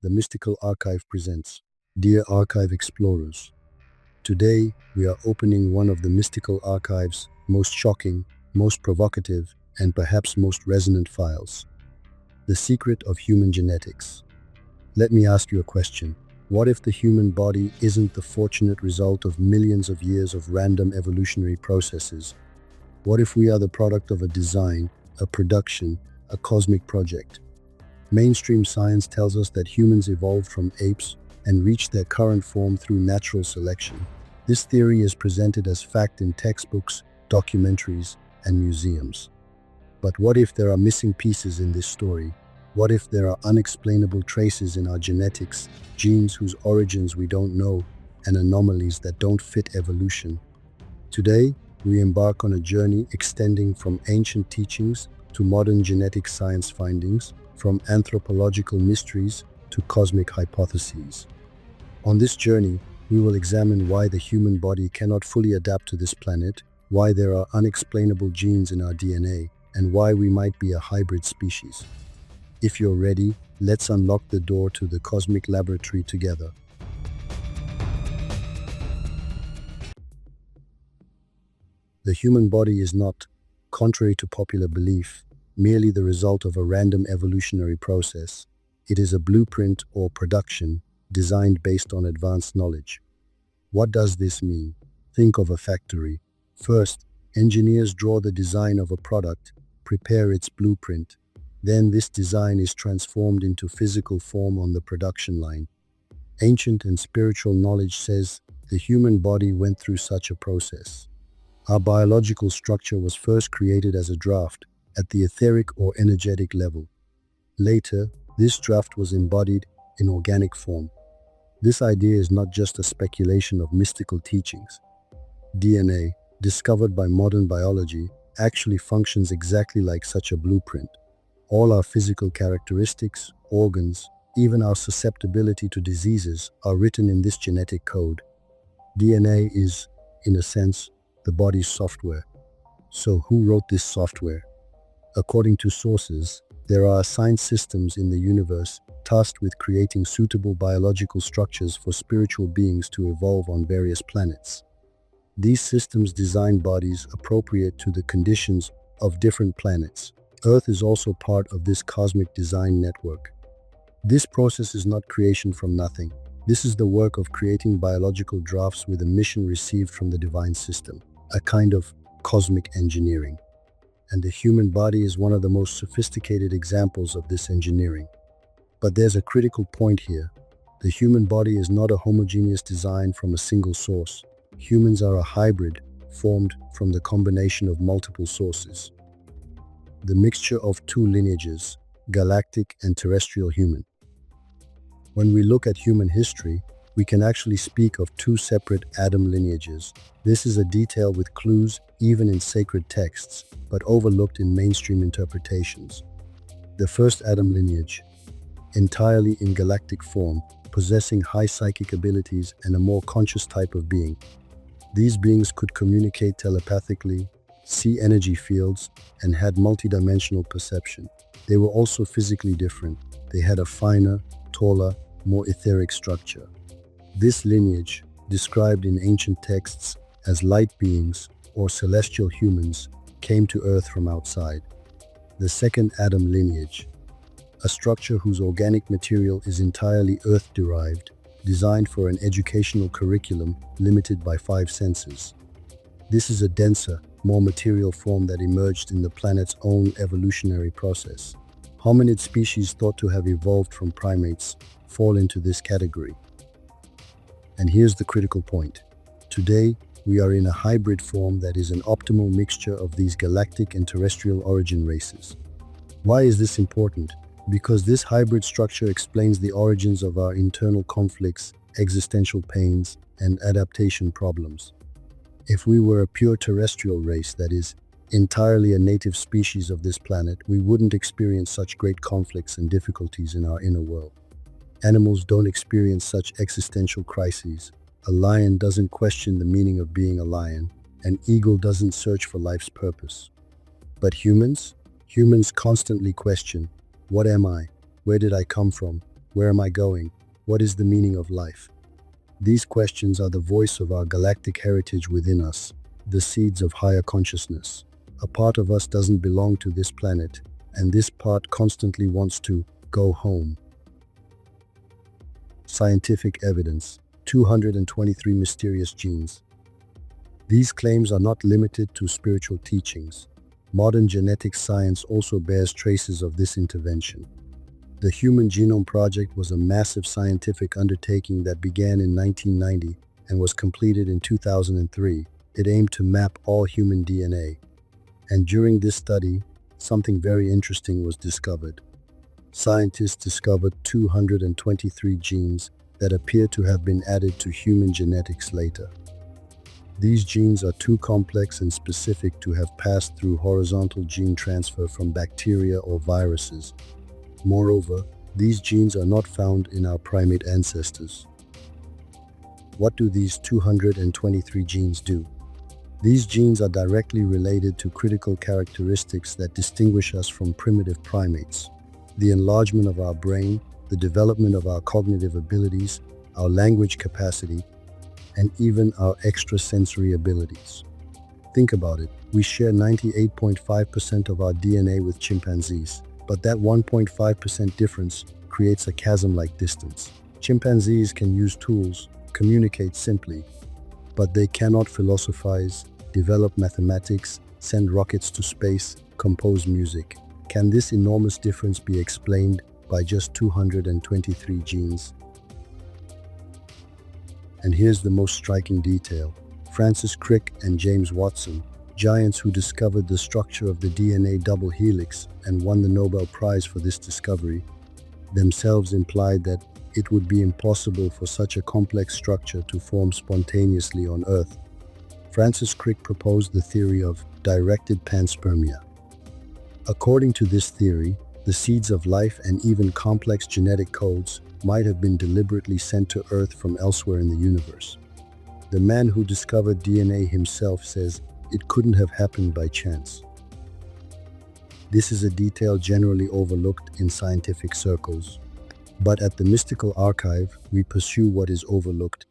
the Mystical Archive presents. Dear Archive Explorers, today we are opening one of the Mystical Archive's most shocking, most provocative, and perhaps most resonant files. The secret of human genetics. Let me ask you a question. What if the human body isn't the fortunate result of millions of years of random evolutionary processes? What if we are the product of a design, a production, a cosmic project? Mainstream science tells us that humans evolved from apes and reached their current form through natural selection. This theory is presented as fact in textbooks, documentaries, and museums. But what if there are missing pieces in this story? What if there are unexplainable traces in our genetics, genes whose origins we don't know, and anomalies that don't fit evolution? Today, we embark on a journey extending from ancient teachings to modern genetic science findings, from anthropological mysteries to cosmic hypotheses. On this journey, we will examine why the human body cannot fully adapt to this planet, why there are unexplainable genes in our DNA, and why we might be a hybrid species. If you're ready, let's unlock the door to the cosmic laboratory together. The human body is not, contrary to popular belief, merely the result of a random evolutionary process. It is a blueprint or production designed based on advanced knowledge. What does this mean? Think of a factory. First, engineers draw the design of a product, prepare its blueprint. Then this design is transformed into physical form on the production line. Ancient and spiritual knowledge says the human body went through such a process. Our biological structure was first created as a draft at the etheric or energetic level. Later, this draft was embodied in organic form. This idea is not just a speculation of mystical teachings. DNA, discovered by modern biology, actually functions exactly like such a blueprint. All our physical characteristics, organs, even our susceptibility to diseases are written in this genetic code. DNA is, in a sense, the body's software. So who wrote this software? According to sources, there are assigned systems in the universe tasked with creating suitable biological structures for spiritual beings to evolve on various planets. These systems design bodies appropriate to the conditions of different planets. Earth is also part of this cosmic design network. This process is not creation from nothing. This is the work of creating biological drafts with a mission received from the divine system, a kind of cosmic engineering. And the human body is one of the most sophisticated examples of this engineering. But there's a critical point here. The human body is not a homogeneous design from a single source. Humans are a hybrid formed from the combination of multiple sources. The mixture of two lineages, galactic and terrestrial human. When we look at human history, we can actually speak of two separate Adam lineages. This is a detail with clues even in sacred texts, but overlooked in mainstream interpretations. The first Adam lineage, entirely in galactic form, possessing high psychic abilities and a more conscious type of being. These beings could communicate telepathically, see energy fields, and had multidimensional perception. They were also physically different. They had a finer, taller, more etheric structure. This lineage, described in ancient texts as light beings or celestial humans, came to Earth from outside. The second Adam lineage, a structure whose organic material is entirely Earth-derived, designed for an educational curriculum limited by 5 senses. This is a denser, more material form that emerged in the planet's own evolutionary process. Hominid species thought to have evolved from primates fall into this category. And here's the critical point. Today, we are in a hybrid form that is an optimal mixture of these galactic and terrestrial origin races. Why is this important? Because this hybrid structure explains the origins of our internal conflicts, existential pains, and adaptation problems. If we were a pure terrestrial race, that is, entirely a native species of this planet, we wouldn't experience such great conflicts and difficulties in our inner world. Animals don't experience such existential crises. A lion doesn't question the meaning of being a lion. An eagle doesn't search for life's purpose. But humans constantly question, what am I? Where did I come from? Where am I going? What is the meaning of life? These questions are the voice of our galactic heritage within us, the seeds of higher consciousness. A part of us doesn't belong to this planet, and this part constantly wants to go home. Scientific evidence: 223 mysterious genes. These claims are not limited to spiritual teachings. Modern genetic science also bears traces of this intervention. The Human Genome Project was a massive scientific undertaking that began in 1990 and was completed in 2003. It aimed to map all human DNA. And during this study, something very interesting was discovered. Scientists discovered 223 genes that appear to have been added to human genetics later. These genes are too complex and specific to have passed through horizontal gene transfer from bacteria or viruses. Moreover, these genes are not found in our primate ancestors. What do these 223 genes do? These genes are directly related to critical characteristics that distinguish us from primitive primates: the enlargement of our brain, the development of our cognitive abilities, our language capacity, and even our extrasensory abilities. Think about it. We share 98.5% of our DNA with chimpanzees, but that 1.5% difference creates a chasm-like distance. Chimpanzees can use tools, communicate simply, but they cannot philosophize, develop mathematics, send rockets to space, compose music. Can this enormous difference be explained by just 223 genes? And here's the most striking detail. Francis Crick and James Watson, giants who discovered the structure of the DNA double helix and won the Nobel Prize for this discovery, themselves implied that it would be impossible for such a complex structure to form spontaneously on Earth. Francis Crick proposed the theory of directed panspermia. According to this theory, the seeds of life and even complex genetic codes might have been deliberately sent to Earth from elsewhere in the universe. The man who discovered DNA himself says it couldn't have happened by chance. This is a detail generally overlooked in scientific circles. But at the Mystical Archive, we pursue what is overlooked: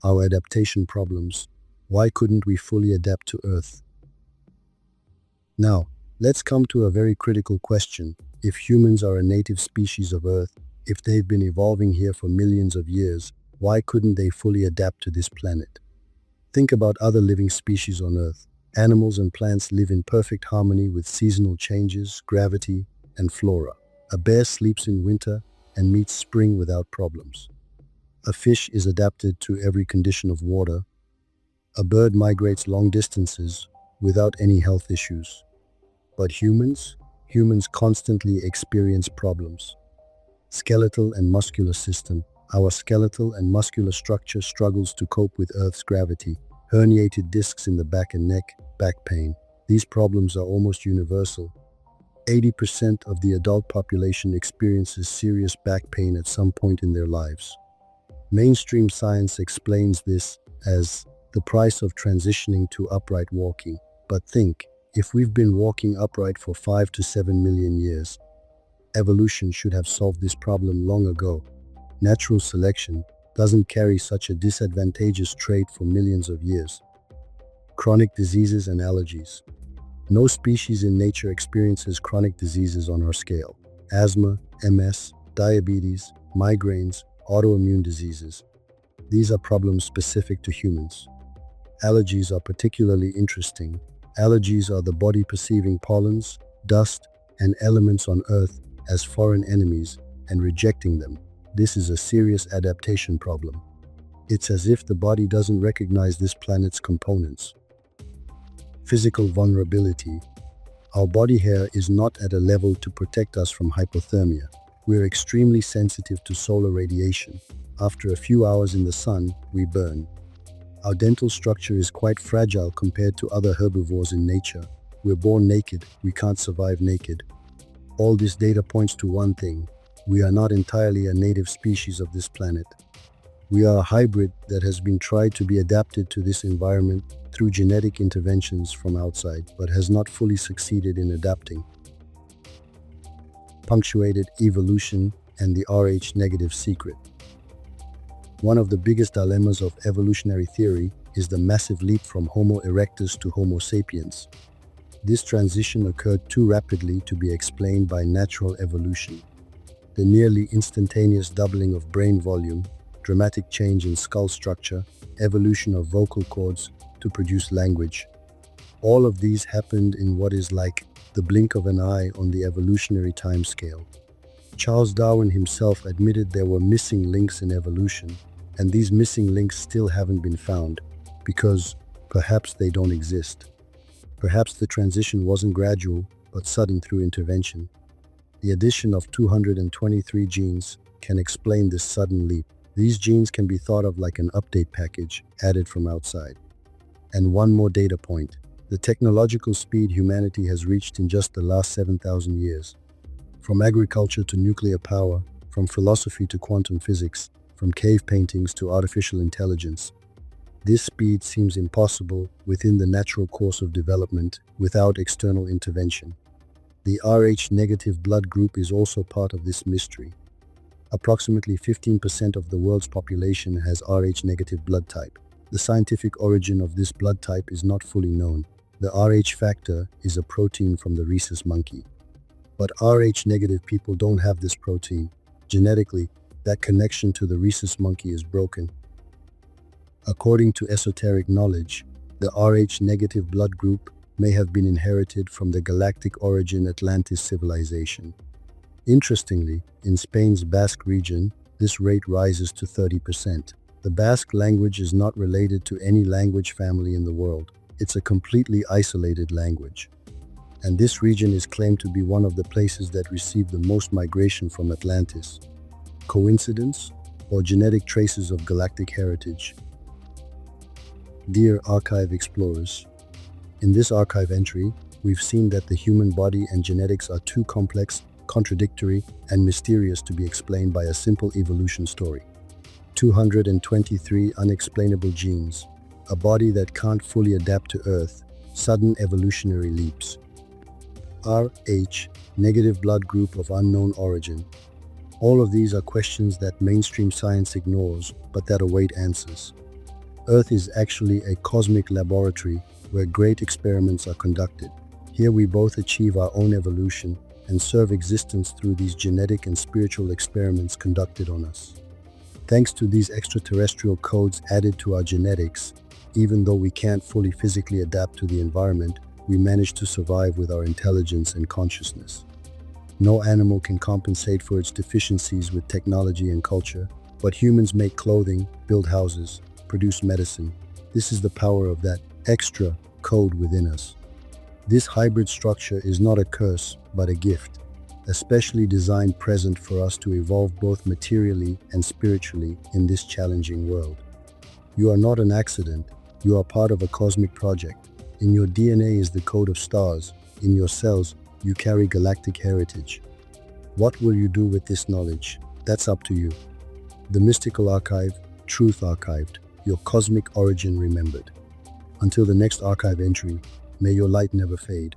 our adaptation problems. Why couldn't we fully adapt to Earth? Now, let's come to a very critical question. If humans are a native species of Earth, if they've been evolving here for millions of years, why couldn't they fully adapt to this planet? Think about other living species on Earth. Animals and plants live in perfect harmony with seasonal changes, gravity, and flora. A bear sleeps in winter and meets spring without problems. A fish is adapted to every condition of water. A bird migrates long distances without any health issues. But humans constantly experience problems. Skeletal and muscular system. Our skeletal and muscular structure struggles to cope with Earth's gravity. Herniated discs in the back and neck, back pain. These problems are almost universal. 80% of the adult population experiences serious back pain at some point in their lives. Mainstream science explains this as the price of transitioning to upright walking. But think, if we've been walking upright for 5 to 7 million years, evolution should have solved this problem long ago. Natural selection doesn't carry such a disadvantageous trait for millions of years. Chronic diseases and allergies. No species in nature experiences chronic diseases on our scale. Asthma, MS, diabetes, migraines, autoimmune diseases. These are problems specific to humans. Allergies are particularly interesting. Allergies are the body perceiving pollens, dust, and elements on Earth as foreign enemies and rejecting them. This is a serious adaptation problem. It's as if the body doesn't recognize this planet's components. Physical vulnerability. Our body hair is not at a level to protect us from hypothermia. We're extremely sensitive to solar radiation. After a few hours in the sun, we burn. Our dental structure is quite fragile compared to other herbivores in nature. We're born naked, we can't survive naked. All this data points to one thing: we are not entirely a native species of this planet. We are a hybrid that has been tried to be adapted to this environment through genetic interventions from outside, but has not fully succeeded in adapting. Punctuated evolution and the Rh-negative secret. One of the biggest dilemmas of evolutionary theory is the massive leap from Homo erectus to Homo sapiens. This transition occurred too rapidly to be explained by natural evolution. The nearly instantaneous doubling of brain volume, dramatic change in skull structure, evolution of vocal cords to produce language. All of these happened in what is like the blink of an eye on the evolutionary timescale. Charles Darwin himself admitted there were missing links in evolution, and these missing links still haven't been found, because perhaps they don't exist. Perhaps the transition wasn't gradual, but sudden through intervention. The addition of 223 genes can explain this sudden leap. These genes can be thought of like an update package added from outside. And one more data point. The technological speed humanity has reached in just the last 7,000 years. From agriculture to nuclear power, from philosophy to quantum physics, from cave paintings to artificial intelligence. This speed seems impossible within the natural course of development without external intervention. The Rh-negative blood group is also part of this mystery. Approximately 15% of the world's population has Rh-negative blood type. The scientific origin of this blood type is not fully known. The Rh factor is a protein from the rhesus monkey. But Rh-negative people don't have this protein. Genetically, that connection to the rhesus monkey is broken. According to esoteric knowledge, the Rh-negative blood group may have been inherited from the galactic origin Atlantis civilization. Interestingly, in Spain's Basque region, this rate rises to 30%. The Basque language is not related to any language family in the world. It's a completely isolated language. And this region is claimed to be one of the places that received the most migration from Atlantis. Coincidence or genetic traces of galactic heritage? Dear archive explorers, in this archive entry, we've seen that the human body and genetics are too complex, contradictory, and mysterious to be explained by a simple evolution story. 223 unexplainable genes, a body that can't fully adapt to Earth, sudden evolutionary leaps. Rh-negative blood group of unknown origin. All of these are questions that mainstream science ignores, but that await answers. Earth is actually a cosmic laboratory where great experiments are conducted. Here we both achieve our own evolution and serve existence through these genetic and spiritual experiments conducted on us. Thanks to these extraterrestrial codes added to our genetics, even though we can't fully physically adapt to the environment, we manage to survive with our intelligence and consciousness. No animal can compensate for its deficiencies with technology and culture, but humans make clothing, build houses, produce medicine. This is the power of that extra code within us. This hybrid structure is not a curse, but a gift, especially designed present for us to evolve both materially and spiritually in this challenging world. You are not an accident, you are part of a cosmic project. In your DNA is the code of stars, in your cells, you carry galactic heritage. What will you do with this knowledge? That's up to you. The mystical archive, truth archived, your cosmic origin remembered. Until the next archive entry, may your light never fade.